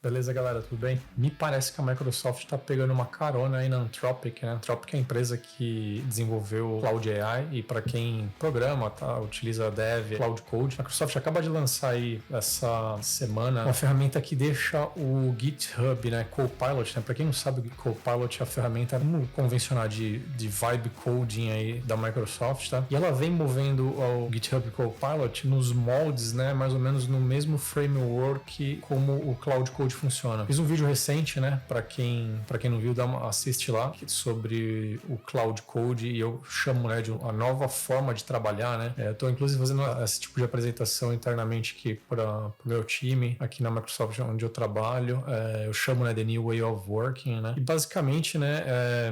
Beleza, galera, tudo bem? Me parece que a Microsoft está pegando uma carona aí na Anthropic, né? Anthropic é a empresa que desenvolveu Cloud AI e para quem programa, tá, utiliza Dev, Cloud Code. A Microsoft acaba de lançar aí essa semana uma ferramenta que deixa o GitHub, né, Copilot, né? Para quem não sabe, o Copilot é a ferramenta convencional de vibe coding aí da Microsoft, tá? E ela vem movendo o GitHub Copilot nos moldes, né, mais ou menos no mesmo framework como o Cloud Code funciona. Fiz um vídeo recente, né, para quem não viu, assiste lá, sobre o Cloud Code, e eu chamo, né, de uma nova forma de trabalhar, né. Estou inclusive fazendo esse tipo de apresentação internamente aqui para o meu time aqui na Microsoft, onde eu trabalho. Eu chamo, né, The New Way of Working, né. E basicamente, né,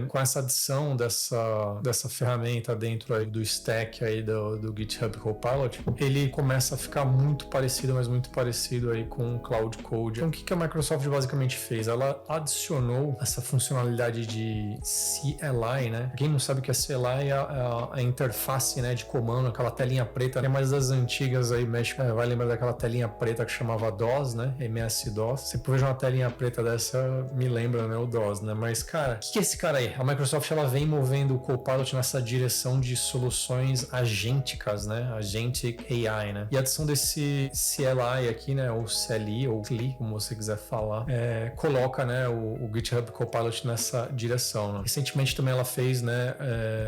com essa adição dessa ferramenta dentro aí do stack aí do GitHub Copilot, ele começa a ficar muito parecido, mas muito parecido aí com o Cloud Code. Então, o que a Microsoft basicamente fez? Ela adicionou essa funcionalidade de CLI, né? Quem não sabe o que é CLI é a interface, né, de comando, aquela telinha preta, né, mais das antigas aí, vai lembrar daquela telinha preta que chamava DOS, né? MS-DOS. Se eu vejo uma telinha preta dessa, me lembra, né, o DOS, né? Mas, cara, o que é esse cara aí? A Microsoft, ela vem movendo o Copilot nessa direção de soluções agênticas, né? Agentic AI, né? E a adição desse CLI aqui, né, ou CLI, ou CLI, como você quiser falar, coloca, né, o GitHub Copilot nessa direção, né? Recentemente também ela fez, né,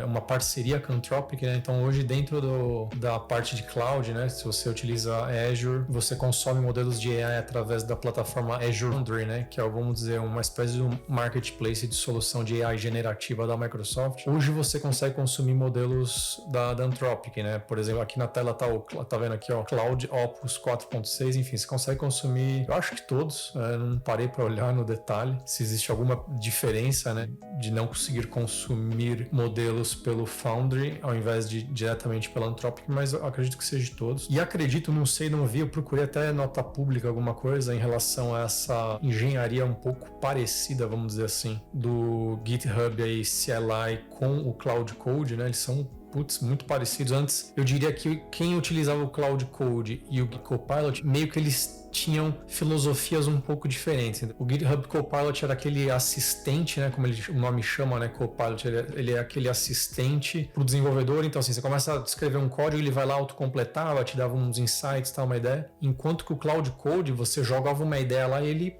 uma parceria com a Anthropic, né? Então hoje dentro da parte de cloud, né, se você utiliza Azure, você consome modelos de AI através da plataforma Azure Foundry, né, que é, vamos dizer, uma espécie de um marketplace de solução de AI generativa da Microsoft. Hoje você consegue consumir modelos da Anthropic, né? Por exemplo, aqui na tela tá vendo aqui, ó, Cloud Opus 4.6, enfim, você consegue consumir, eu acho que todos, não parei para olhar no detalhe se existe alguma diferença, né, de não conseguir consumir modelos pelo Foundry ao invés de diretamente pela Anthropic, mas eu acredito que seja de todos. E acredito, não sei, não vi, eu procurei até nota pública, alguma coisa em relação a essa engenharia um pouco parecida, vamos dizer assim, do GitHub aí CLI com o Cloud Code, né? Eles são muito parecidos. Antes, eu diria que quem utilizava o Cloud Code e o Copilot, meio que eles tinham filosofias um pouco diferentes. O GitHub Copilot era aquele assistente, né, como o nome chama, né, Copilot, ele é aquele assistente para o desenvolvedor. Então, assim, você começa a escrever um código, ele vai lá autocompletar, te dava uns insights, tal, uma ideia. Enquanto que o Cloud Code, você jogava uma ideia lá e ele,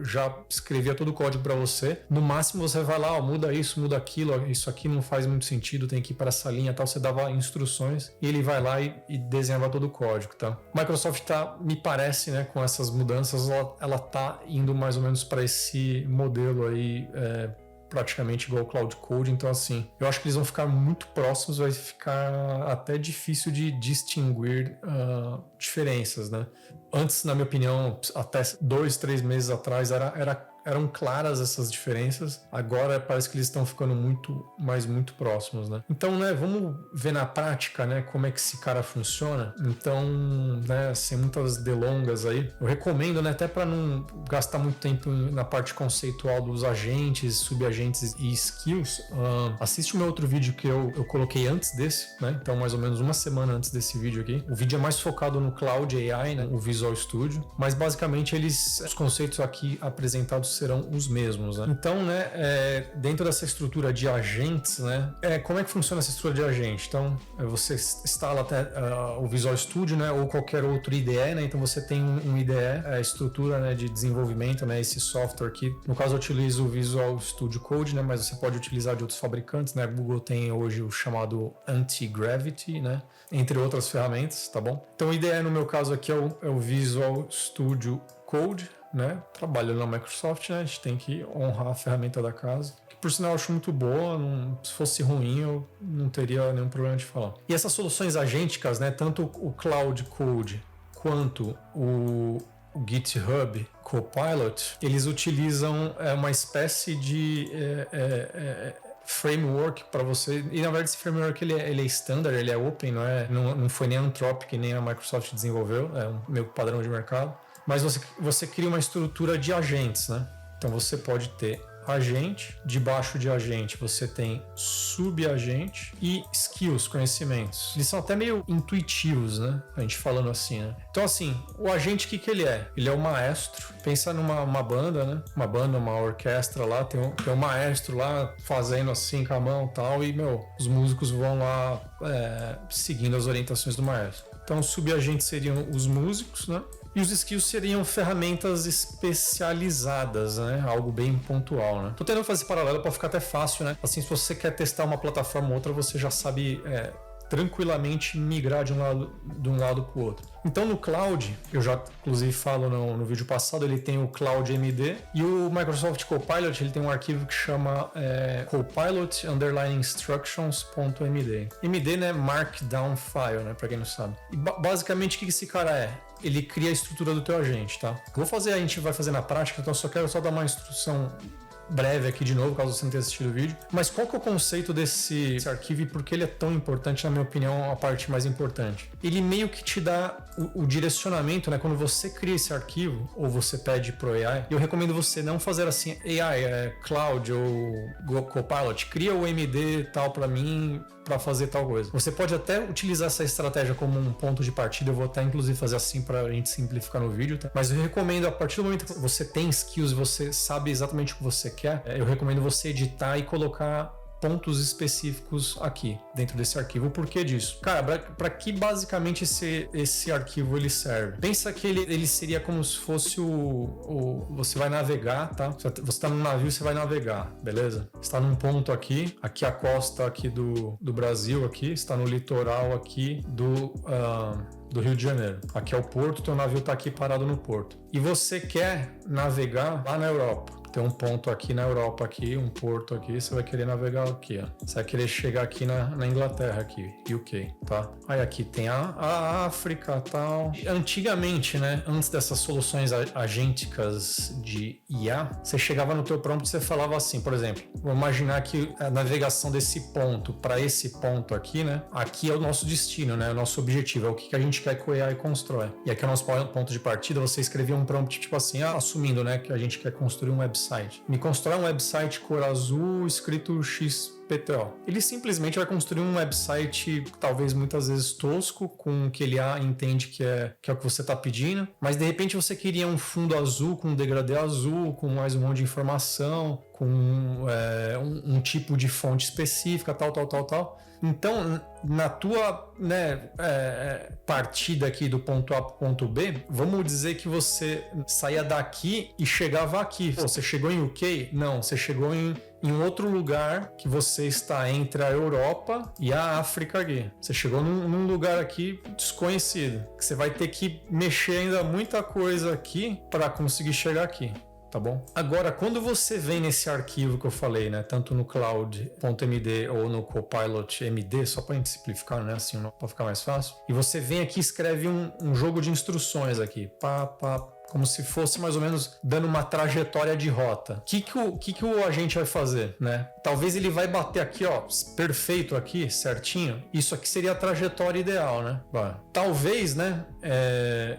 já escrevia todo o código para você. No máximo, você vai lá, muda isso, muda aquilo, isso aqui não faz muito sentido, tem que ir para essa linha, tal. Você dava instruções e ele vai lá e desenhava todo o código, tá? Microsoft me parece, né, com essas mudanças, ela tá indo mais ou menos para esse modelo aí, praticamente igual ao Cloud Code. Então, assim, eu acho que eles vão ficar muito próximos, vai ficar até difícil de distinguir diferenças, né? Antes, na minha opinião, até 2-3 meses atrás, eram claras essas diferenças. Agora parece que eles estão ficando muito próximos, né? Então, né, vamos ver na prática, né, como é que esse cara funciona. Então, né, sem muitas delongas aí, eu recomendo, né, até para não gastar muito tempo na parte conceitual dos agentes, subagentes e skills, assiste o meu outro vídeo que eu coloquei antes desse, né? Então, mais ou menos uma semana antes desse vídeo aqui. O vídeo é mais focado no Cloud AI, né, o Visual Studio, mas basicamente os conceitos aqui apresentados serão os mesmos, né? Então, né, dentro dessa estrutura de agentes, né, como é que funciona essa estrutura de agente? Então, você instala até o Visual Studio, né, ou qualquer outro IDE, né? Então, você tem um IDE, a estrutura, né, de desenvolvimento, né, esse software aqui. No caso, eu utilizo o Visual Studio Code, né, mas você pode utilizar de outros fabricantes, né? A Google tem hoje o chamado Anti-Gravity, né, entre outras ferramentas, tá bom? Então, o IDE, no meu caso aqui, é o Visual Studio Code, né? Trabalho na Microsoft, né? A gente tem que honrar a ferramenta da casa, que por sinal eu acho muito boa. Se fosse ruim, eu não teria nenhum problema de falar. E essas soluções agênticas, né? Tanto o Cloud Code quanto o GitHub Copilot, eles utilizam uma espécie de framework para você, e na verdade esse framework ele é standard, ele é open, não foi nem a Anthropic nem a Microsoft desenvolveu, é um meio padrão de mercado. Mas você cria uma estrutura de agentes, né? Então você pode ter agente, debaixo de agente você tem subagente e skills, conhecimentos. Eles são até meio intuitivos, né? A gente falando assim, né? Então, assim, o agente, o que ele é? Ele é o maestro. Pensa numa banda, né? Uma banda, uma orquestra lá, tem um maestro lá fazendo assim com a mão e tal, e, os músicos vão lá seguindo as orientações do maestro. Então, os subagentes seriam os músicos, né? E os skills seriam ferramentas especializadas, né? Algo bem pontual, né? Tô tentando fazer paralelo para ficar até fácil, né? Assim, se você quer testar uma plataforma ou outra, você já sabe tranquilamente migrar de um lado para o outro. Então no Cloud, eu já inclusive falo no vídeo passado, ele tem o Cloud MD e o Microsoft Copilot, ele tem um arquivo que chama copilot_instructions.md. MD, né, Markdown File, né, para quem não sabe. E basicamente o que esse cara é? Ele cria a estrutura do teu agente, tá? A gente vai fazer na prática, então eu só quero dar uma instrução breve aqui de novo, caso você não tenha assistido o vídeo. Mas qual que é o conceito desse arquivo e por que ele é tão importante, na minha opinião, a parte mais importante? Ele meio que te dá o direcionamento, né? Quando você cria esse arquivo, ou você pede pro AI, eu recomendo você não fazer assim, AI, Cloud ou Copilot, cria o MD tal para mim, para fazer tal coisa. Você pode até utilizar essa estratégia como um ponto de partida, eu vou até inclusive fazer assim para a gente simplificar no vídeo, tá? Mas eu recomendo, a partir do momento que você tem skills, você sabe exatamente o que você quer, eu recomendo você editar e colocar pontos específicos aqui dentro desse arquivo. O porquê disso? Cara, para que basicamente esse arquivo ele serve? Pensa que ele seria como se fosse você vai navegar, tá? Você está num navio, você vai navegar, beleza? Está num ponto aqui a costa aqui do Brasil aqui, está no litoral aqui do Rio de Janeiro. Aqui é o porto, teu navio está aqui parado no porto. E você quer navegar lá na Europa. Tem um ponto aqui na Europa, aqui, um porto aqui, você vai querer navegar aqui, ó. Você vai querer chegar aqui na Inglaterra, aqui, UK, tá? Aí aqui tem a África e tal. Antigamente, né, antes dessas soluções agênticas de IA, você chegava no teu prompt e você falava assim, por exemplo, vamos imaginar que a navegação desse ponto para esse ponto aqui, né, aqui é o nosso destino, né, o nosso objetivo, é o que a gente quer que o AI constrói. E aqui é o nosso ponto de partida, você escrevia um prompt tipo assim, assumindo, né, que a gente quer construir um website. Me constrói um website cor azul escrito XPTO. Ele simplesmente vai construir um website, talvez muitas vezes tosco, com o que ele entende que é o que você está pedindo, mas de repente você queria um fundo azul com um degradê azul, com mais um monte de informação, com um tipo de fonte específica, tal. Então, na tua partida aqui do ponto A para o ponto B, vamos dizer que você saía daqui e chegava aqui. Você chegou em UK? Não, você chegou em outro lugar que você está entre a Europa e a África aqui. Você chegou num lugar aqui desconhecido, que você vai ter que mexer ainda muita coisa aqui para conseguir chegar aqui. Tá bom? Agora, quando você vem nesse arquivo que eu falei, né, tanto no cloud.md ou no Copilot MD, só para gente simplificar, né, assim, para ficar mais fácil, e você vem aqui e escreve um jogo de instruções aqui, como se fosse mais ou menos dando uma trajetória de rota. O que o agente vai fazer, né? Talvez ele vai bater aqui, ó, perfeito aqui, certinho. Isso aqui seria a trajetória ideal, né? Talvez, né,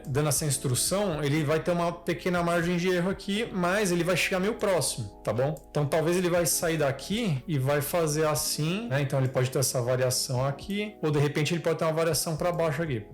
dando essa instrução, ele vai ter uma pequena margem de erro aqui, mas ele vai chegar meio próximo, tá bom? Então talvez ele vai sair daqui e vai fazer assim, né? Então ele pode ter essa variação aqui, ou de repente ele pode ter uma variação para baixo aqui.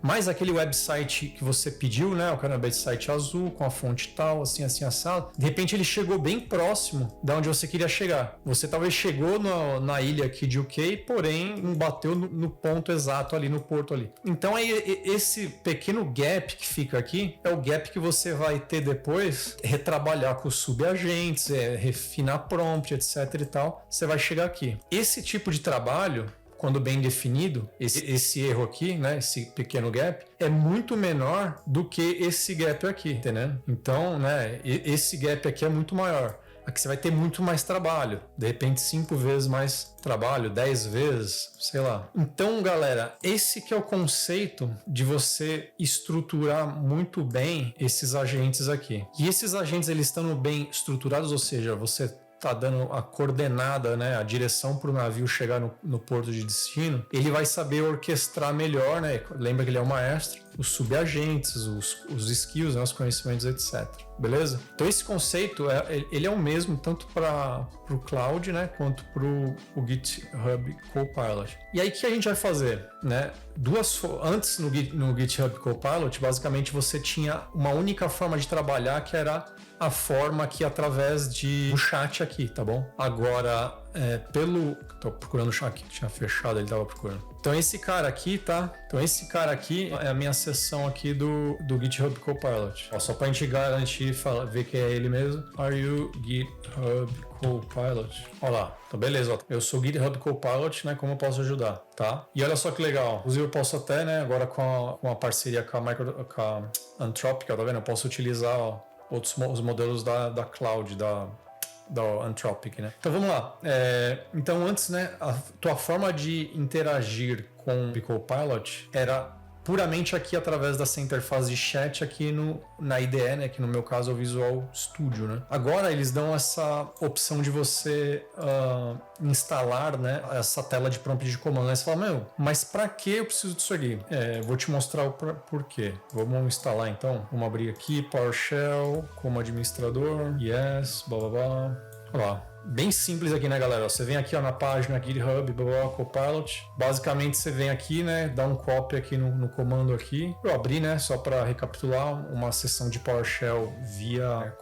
Mais aquele website que você pediu, né? O cara site azul, com a fonte tal, assim, assado. De repente ele chegou bem próximo da onde você queria chegar. Você talvez chegou na ilha aqui de UK, porém não bateu no ponto exato ali, no porto ali. Então aí esse pequeno gap que fica aqui é o gap que você vai ter depois, retrabalhar com os subagentes, refinar prompt, etc e tal. Você vai chegar aqui. Esse tipo de trabalho, quando bem definido, esse erro aqui, né, esse pequeno gap, é muito menor do que esse gap aqui, entendeu? Então, né, esse gap aqui é muito maior. Aqui você vai ter muito mais trabalho, de repente 5 vezes mais trabalho, 10 vezes, sei lá. Então, galera, esse que é o conceito de você estruturar muito bem esses agentes aqui. E esses agentes, eles estando bem estruturados, ou seja, você tá dando a coordenada, né, a direção para o navio chegar no porto de destino, ele vai saber orquestrar melhor, né? Lembra que ele é o maestro, os subagentes, os skills, né, os conhecimentos, etc. Beleza? Então esse conceito, ele é o mesmo tanto para o Cloud, né, quanto para o GitHub Copilot. E aí o que a gente vai fazer? Né? Antes no GitHub Copilot, basicamente você tinha uma única forma de trabalhar, que era a forma aqui através do chat aqui, tá bom? Agora, tô procurando o chat aqui, tinha fechado, ele tava procurando. Então esse cara aqui, tá? Então esse cara aqui é a minha seção aqui do GitHub Copilot. Ó, só pra gente garantir, ver que é ele mesmo. Are you GitHub Copilot? Ó lá, então beleza, ó. Eu sou GitHub Copilot, né? Como eu posso ajudar, tá? E olha só que legal. Inclusive eu posso até, né? Agora com a parceria com a Anthropic, ó, tá vendo? Eu posso utilizar, ó, os modelos da Cloud, da Anthropic, né? Então vamos lá. Então antes, né, a tua forma de interagir com o Copilot era puramente aqui através dessa interface de chat aqui na IDE, né, que no meu caso é o Visual Studio, né? Agora eles dão essa opção de você instalar, né, essa tela de prompt de comando. Aí você fala, mas para que eu preciso disso aqui? Vou te mostrar o porquê. Vamos instalar então. Vamos abrir aqui PowerShell como administrador. Yes, blá blá blá. Olha lá. Bem simples aqui, né, galera? Você vem aqui, ó, na página GitHub, Copilot. Basicamente, você vem aqui, né, dá um copy aqui no comando aqui. Eu abri, né, só para recapitular, uma sessão de PowerShell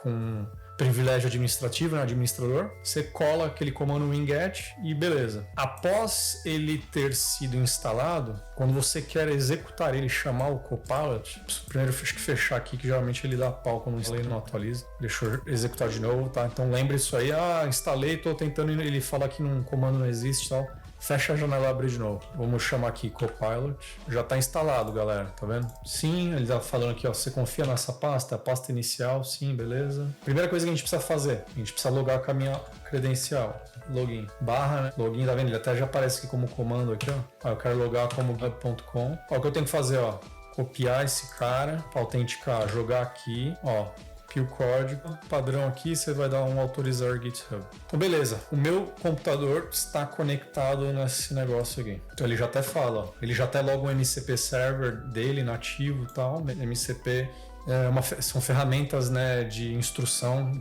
com privilégio administrativo, né, administrador. Você cola aquele comando winget e beleza. Após ele ter sido instalado, quando você quer executar ele, chamar o Copilot, primeiro acho que fechar aqui, que geralmente ele dá pau quando ele não atualiza. Deixa eu executar de novo, tá? Então lembre isso aí. Instalei, tô tentando, ele fala que um comando não existe e tal. Fecha a janela e abre de novo. Vamos chamar aqui Copilot. Já está instalado, galera. Tá vendo? Sim, ele tá falando aqui, ó. Você confia nessa pasta? A pasta inicial? Sim, beleza. Primeira coisa que a gente precisa fazer. A gente precisa logar com a minha credencial. Login. Né? Login, tá vendo? Ele até já aparece aqui como comando aqui, ó. Eu quero logar como hub.com. Ó, o que eu tenho que fazer, ó. Copiar esse cara para autenticar. Jogar aqui, ó. O código padrão aqui, você vai dar um autorizar GitHub. Então beleza, o meu computador está conectado nesse negócio aqui. Então ele já até fala, ó, ele já até loga um MCP server dele nativo e tal. MCP são ferramentas, né, de instrução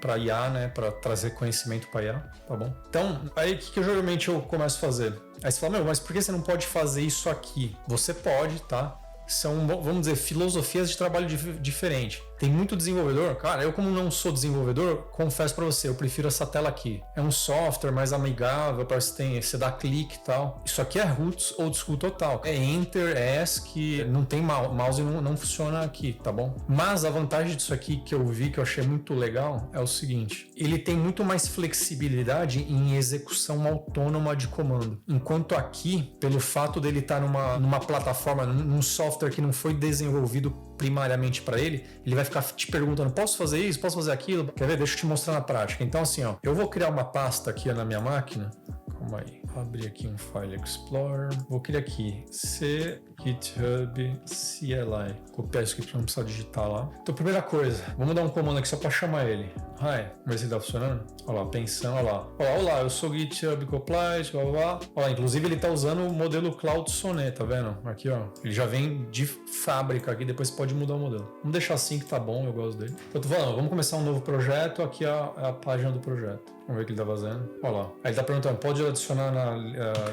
para IA, né, para trazer conhecimento para IA, tá bom? Então aí o que geralmente eu começo a fazer? Aí você fala, mas por que você não pode fazer isso aqui? Você pode, tá? São, vamos dizer, filosofias de trabalho diferentes. Tem muito desenvolvedor, cara, eu como não sou desenvolvedor, confesso para você, eu prefiro essa tela aqui. É um software mais amigável, você dá clique e tal. Isso aqui é roots old school total. É enter, é ESC, não tem mouse, não funciona aqui, tá bom? Mas a vantagem disso aqui que eu vi, que eu achei muito legal, é o seguinte, ele tem muito mais flexibilidade em execução autônoma de comando. Enquanto aqui, pelo fato dele estar numa plataforma, num software que não foi desenvolvido primariamente para ele vai ficar te perguntando, posso fazer isso, posso fazer aquilo? Quer ver? Deixa eu te mostrar na prática. Então assim, ó, eu vou criar uma pasta aqui na minha máquina. Calma aí. Abrir aqui um File Explorer. Vou criar aqui GitHub CLI. Copiar isso aqui para não precisar digitar lá. Então, primeira coisa, vamos dar um comando aqui só para chamar ele. Hi, vamos ver se tá funcionando. Olha lá, pensando, olha lá. Olá, eu sou GitHub Copilot, blá blá blá. Olha lá, inclusive ele tá usando o modelo Cloud Sonnet, tá vendo? Aqui, ó. Ele já vem de fábrica aqui, depois você pode mudar o modelo. Vamos deixar assim que tá bom, eu gosto dele. Então, eu tô falando, vamos começar um novo projeto. Aqui é a página do projeto. Vamos ver o que ele tá fazendo. Olha lá. Aí ele tá perguntando, pode adicionar na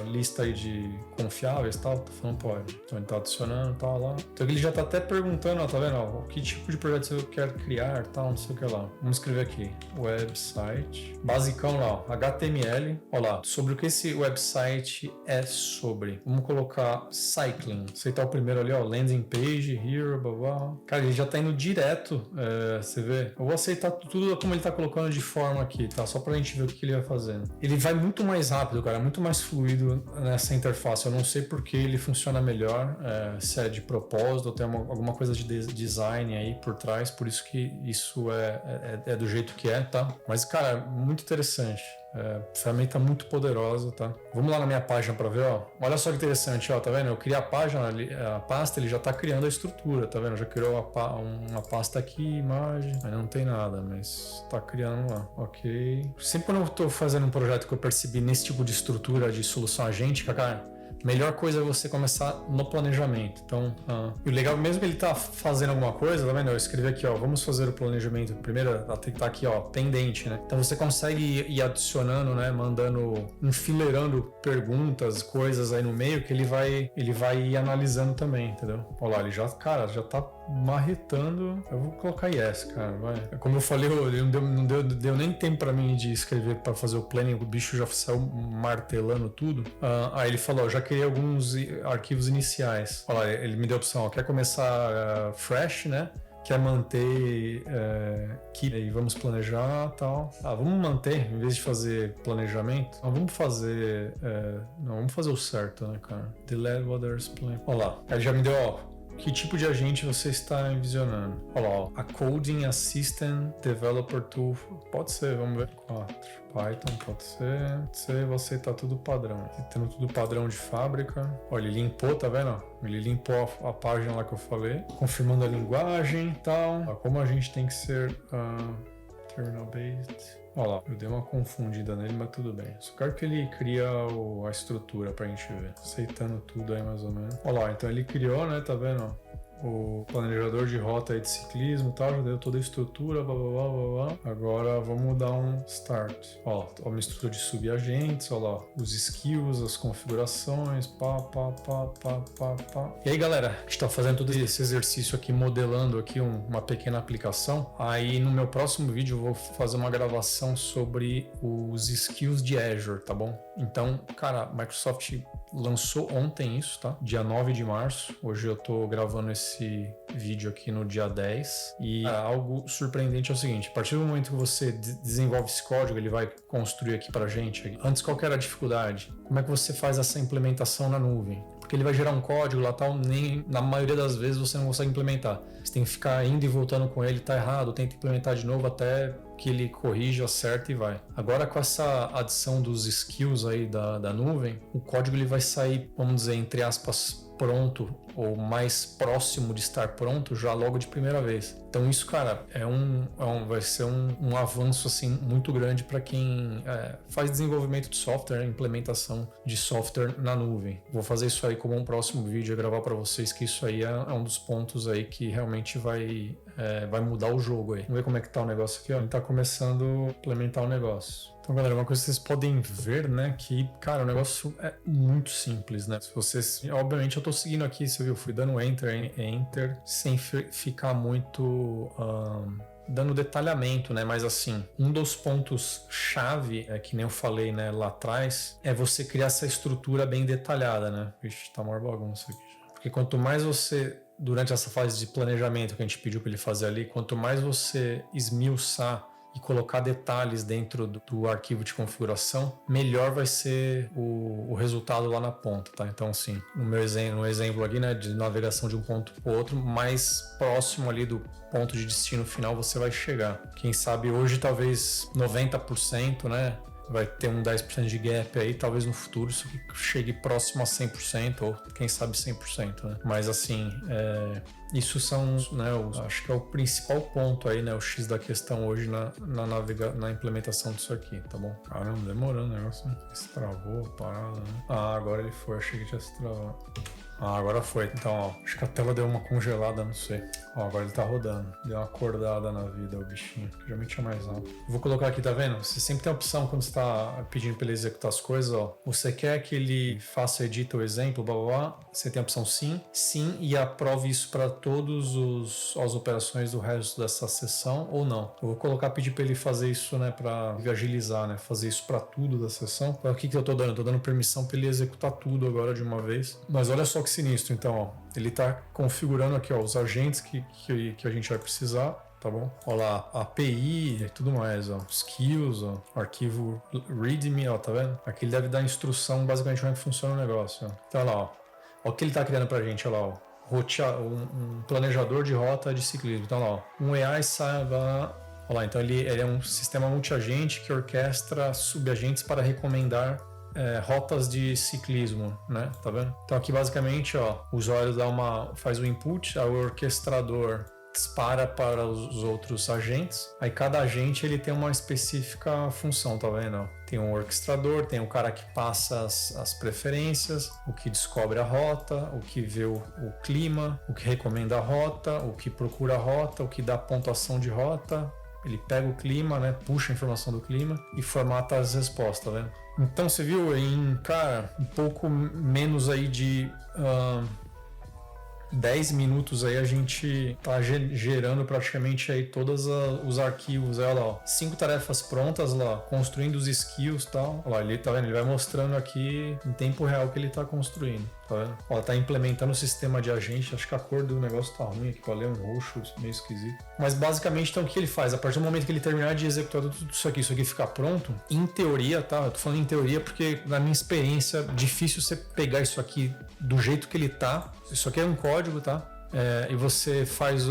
lista aí de confiáveis e tal? Tô falando, pode. Então ele tá adicionando e tal lá. Então ele já tá até perguntando, ó, tá vendo? Ó, que tipo de projeto você quer criar tal, não sei o que lá. Vamos escrever aqui. Website. Basicão lá, ó. HTML. Olha lá. Sobre o que esse website é sobre. Vamos colocar cycling. Aceitar o primeiro ali, ó. Landing page, here, blá blá. Cara, ele já tá indo direto. Você vê? Eu vou aceitar tudo como ele tá colocando de forma aqui, tá? Só pra gente ver o que ele vai fazendo. Ele vai muito mais rápido, cara, muito mais fluido nessa interface. Eu não sei porque ele funciona melhor, se é de propósito ou tem alguma coisa de design aí por trás, por isso que isso é do jeito que é, tá? Mas, cara, muito interessante. Ferramenta muito poderosa, tá? Vamos lá na minha página para ver, ó. Olha só que interessante, ó, tá vendo? Eu criei a página, a pasta, ele já tá criando a estrutura, tá vendo? Já criou uma pasta aqui, imagem, aí não tem nada, mas tá criando lá, ok. Sempre quando eu tô fazendo um projeto que eu percebi nesse tipo de estrutura de solução agêntica, cara, melhor coisa é você começar no planejamento. Então, e o legal, mesmo que ele tá fazendo alguma coisa, tá vendo? Eu escrevi aqui, ó, vamos fazer o planejamento. Primeiro, tá aqui, ó, pendente, né? Então você consegue ir adicionando, né? Mandando, enfileirando perguntas, coisas aí no meio que ele vai ir analisando também, entendeu? Olha lá, ele já, cara, já tá marretando. Eu vou colocar yes, cara, vai. Como eu falei, não deu nem tempo pra mim de escrever pra fazer o planning, o bicho já saiu martelando tudo. Aí ele falou, já criei alguns arquivos iniciais. Olha lá, ele me deu a opção, ó, quer começar fresh, né? Quer manter que aí vamos planejar e tal. Vamos manter, em vez de fazer planejamento, vamos fazer vamos fazer o certo, né, cara? Delete others plan. Olha lá, ele já me deu, ó, que tipo de agente você está envisionando? Olha lá, ó, a Coding Assistant Developer Tool. Pode ser, vamos ver. 4. Python, pode ser. Você tá tudo padrão. Aqui tendo tudo padrão de fábrica. Olha, ele limpou, tá vendo? Ele limpou a página lá que eu falei. Confirmando a linguagem e tal. Como a gente tem que ser terminal-based. Olha lá, eu dei uma confundida nele, mas tudo bem. Só quero que ele cria a estrutura pra gente ver. Aceitando tudo aí mais ou menos. Olha lá, então ele criou, né? Tá vendo? O planejador de rota aí de ciclismo e tal, já deu toda a estrutura, blá blá blá blá blá. Agora vamos dar um start. Ó, uma estrutura de subagentes, ó lá, os skills, as configurações, pá. E aí, galera, a gente tá fazendo todo esse exercício aqui, modelando aqui uma pequena aplicação. Aí no meu próximo vídeo eu vou fazer uma gravação sobre os skills de Azure, tá bom? Então, cara, a Microsoft lançou ontem isso, tá? Dia 9 de março. Hoje eu tô gravando esse vídeo aqui no dia 10. E algo surpreendente é o seguinte: a partir do momento que você desenvolve esse código, ele vai construir aqui pra gente. Antes, qual que era a dificuldade? Como é que você faz essa implementação na nuvem? Porque ele vai gerar um código lá tal, nem na maioria das vezes você não consegue implementar. Você tem que ficar indo e voltando com ele, tá errado, tenta implementar de novo até que ele corrija, acerta e vai. Agora com essa adição dos skills aí da nuvem, o código ele vai sair, vamos dizer, entre aspas, pronto ou mais próximo de estar pronto já logo de primeira vez. Então isso, cara, vai ser um avanço assim muito grande para quem faz desenvolvimento de software, implementação de software na nuvem. Vou fazer isso aí como um próximo vídeo e gravar para vocês, que isso aí é um dos pontos aí que realmente vai mudar o jogo aí. Vamos ver como é que tá o negócio aqui, ó. Ele tá começando a implementar o negócio. Então, galera, uma coisa que vocês podem ver, né, que, cara, o negócio é muito simples, né? Se vocês, obviamente, eu tô seguindo aqui, você viu, fui dando enter, sem ficar muito dando detalhamento, né? Mas assim, um dos pontos chave, que nem eu falei, né, lá atrás, é você criar essa estrutura bem detalhada, né? Vixe, tá maior bagunça aqui. Porque quanto mais você, durante essa fase de planejamento que a gente pediu para ele fazer ali, quanto mais você esmiuçar e colocar detalhes dentro do arquivo de configuração, melhor vai ser o resultado lá na ponta, tá? Então, assim, no exemplo aqui, né, de navegação de um ponto para o outro, mais próximo ali do ponto de destino final você vai chegar. Quem sabe hoje talvez 90%, né? Vai ter um 10% de gap aí, talvez no futuro isso chegue próximo a 100% ou quem sabe 100%, né? Mas assim, isso são, né, acho que é o principal ponto aí, né, o X da questão hoje na implementação disso aqui, tá bom? Caramba, demorando o negócio, né? Se travou, parada, né? Agora ele foi, achei que tinha se travado. Agora foi. Então, ó, acho que a tela deu uma congelada, não sei. Ó, agora ele tá rodando. Deu uma acordada na vida, o bichinho. Geralmente é mais alto. Vou colocar aqui, tá vendo? Você sempre tem a opção quando você tá pedindo pra ele executar as coisas, ó. Você quer que ele faça, edita o exemplo, blá blá blá. Você tem a opção sim, sim, e aprove isso para todas as operações do resto dessa sessão ou não. Eu vou colocar, pedir pra ele fazer isso, né, pra agilizar, né? Fazer isso pra tudo da sessão. Então, o que eu tô dando? Eu tô dando permissão pra ele executar tudo agora de uma vez. Mas olha só que sinistro, então, ó, ele tá configurando aqui, ó, os agentes que a gente vai precisar, tá bom? Olha lá, API e tudo mais, ó, skills, ó, arquivo readme, ó, tá vendo? Aqui ele deve dar instrução basicamente como é que funciona o negócio, ó. Então, olha lá, ó, o que ele tá criando pra gente, olha lá, ó, um planejador de rota de ciclismo, então, olha lá, ó, um AI saiba Olha lá, então ele é um sistema multiagente que orquestra subagentes para recomendar rotas de ciclismo, né? Tá vendo? Então aqui basicamente, ó, o usuário faz o input, aí o orquestrador dispara para os outros agentes. Aí cada agente ele tem uma específica função, tá vendo? Tem um orquestrador, tem o cara que passa as preferências, o que descobre a rota, o que vê o clima, o que recomenda a rota, o que procura a rota, o que dá pontuação de rota. Ele pega o clima, né? Puxa a informação do clima e formata as respostas, tá vendo? Então você viu em, cara, um pouco menos aí de 10 minutos aí a gente tá gerando praticamente aí todos os arquivos, olha lá, ó, 5 tarefas prontas lá, construindo os skills e tal. Olha lá, ele tá vendo, ele vai mostrando aqui em tempo real que ele tá construindo, tá vendo? Ó, tá implementando o sistema de agente, acho que a cor do negócio tá ruim aqui, olha, um roxo, meio esquisito. Mas basicamente, então, o que ele faz? A partir do momento que ele terminar de executar tudo isso aqui ficar pronto, em teoria, tá? Eu tô falando em teoria porque, na minha experiência, difícil você pegar isso aqui do jeito que ele tá. Isso aqui é um código, tá? E você faz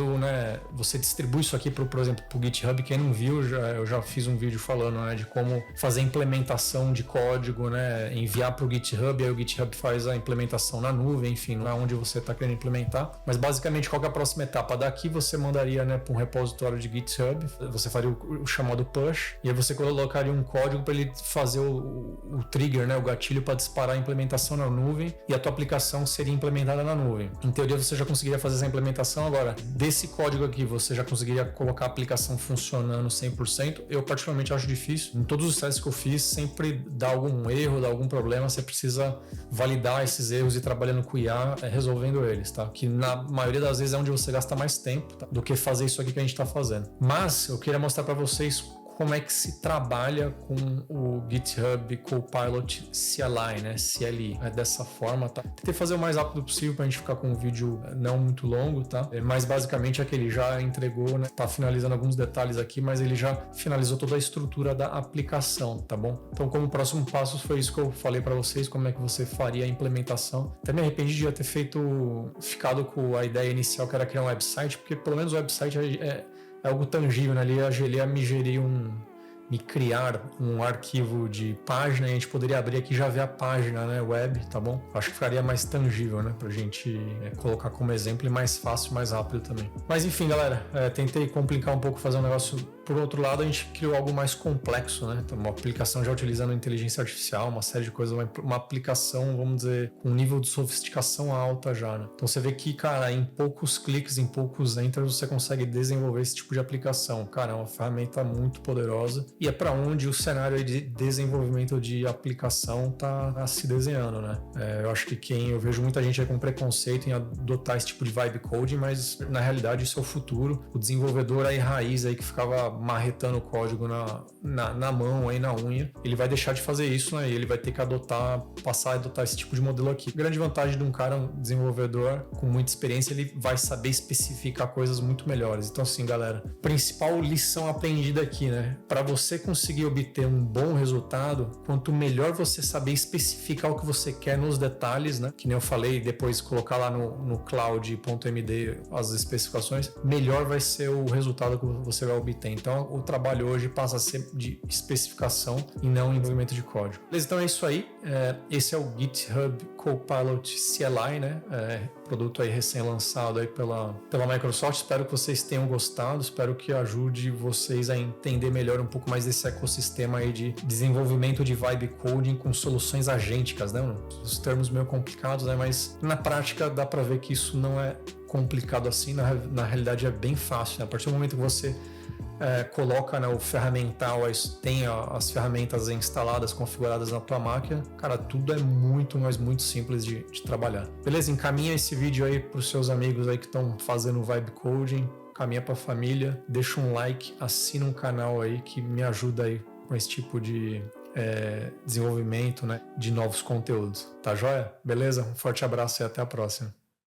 você distribui isso aqui por exemplo, pro GitHub. Quem não viu, eu já fiz um vídeo falando, né, de como fazer implementação de código, né, enviar pro GitHub, aí o GitHub faz a implementação na nuvem, enfim, não é onde você está querendo implementar. Mas basicamente, qual que é a próxima etapa? Daqui você mandaria, né, para um repositório de GitHub, você faria o chamado push, e aí você colocaria um código para ele fazer o trigger, né, o gatilho para disparar a implementação na nuvem, e a tua aplicação seria implementada na nuvem. Em teoria, você já conseguiria fazer essa implementação. Agora, desse código aqui, você já conseguiria colocar a aplicação funcionando 100%? Eu particularmente acho difícil. Em todos os testes que eu fiz, sempre dá algum erro, dá algum problema, você precisa validar esses erros e trabalhando com IA, resolvendo eles, tá? Que na maioria das vezes é onde você gasta mais tempo, tá, do que fazer isso aqui que a gente está fazendo. Mas eu queria mostrar para vocês como é que se trabalha com o GitHub Copilot CLI, né? CLI. É dessa forma, tá? Tentei fazer o mais rápido possível pra gente ficar com um vídeo não muito longo, tá? Mas basicamente é que ele já entregou, né? Tá finalizando alguns detalhes aqui, mas ele já finalizou toda a estrutura da aplicação, tá bom? Então, como próximo passo foi isso que eu falei pra vocês, como é que você faria a implementação. Até me arrependi de já ter ficado com a ideia inicial, que era criar um website, porque pelo menos o website é algo tangível, né? Ali ia me criar um arquivo de página e a gente poderia abrir aqui e já ver a página, né, web, tá bom? Acho que ficaria mais tangível, né, pra gente colocar como exemplo e mais fácil, mais rápido também. Mas enfim, galera, tentei complicar um pouco, fazer um negócio. Por outro lado, a gente criou algo mais complexo, né? Então, uma aplicação já utilizando inteligência artificial, uma série de coisas, uma aplicação, vamos dizer, com um nível de sofisticação alta já, né? Então você vê que, cara, em poucos cliques, em poucos enters, você consegue desenvolver esse tipo de aplicação. Cara, é uma ferramenta muito poderosa e é para onde o cenário de desenvolvimento de aplicação tá se desenhando, né? Eu acho que eu vejo muita gente aí com preconceito em adotar esse tipo de vibe coding, mas na realidade isso é o futuro. O desenvolvedor aí raiz aí que ficava marretando o código na mão, aí na unha, ele vai deixar de fazer isso, né? E ele vai ter que passar a adotar esse tipo de modelo aqui. A grande vantagem de um cara, um desenvolvedor com muita experiência, ele vai saber especificar coisas muito melhores. Então assim, galera, principal lição aprendida aqui, né? Para você conseguir obter um bom resultado, quanto melhor você saber especificar o que você quer nos detalhes, né? Que nem eu falei, depois colocar lá no cloud.md as especificações, melhor vai ser o resultado que você vai obter. Então, o trabalho hoje passa a ser de especificação e não envolvimento de código. Beleza? Então é isso aí. Esse é o GitHub Copilot CLI, né? Produto aí recém-lançado aí pela Microsoft. Espero que vocês tenham gostado. Espero que ajude vocês a entender melhor um pouco mais desse ecossistema aí de desenvolvimento de vibe coding com soluções agênticas, né? Os termos meio complicados, né? Mas na prática dá para ver que isso não é complicado assim. Na realidade é bem fácil, né? A partir do momento que você coloca, né, o ferramental, tem as ferramentas instaladas, configuradas na tua máquina, cara, tudo é muito, mas muito simples de trabalhar. Beleza? Encaminha esse vídeo aí para os seus amigos aí que estão fazendo vibe coding, caminha para a família, deixa um like, assina um canal aí que me ajuda aí com esse tipo de desenvolvimento, né, de novos conteúdos. Tá joia? Beleza? Um forte abraço e até a próxima.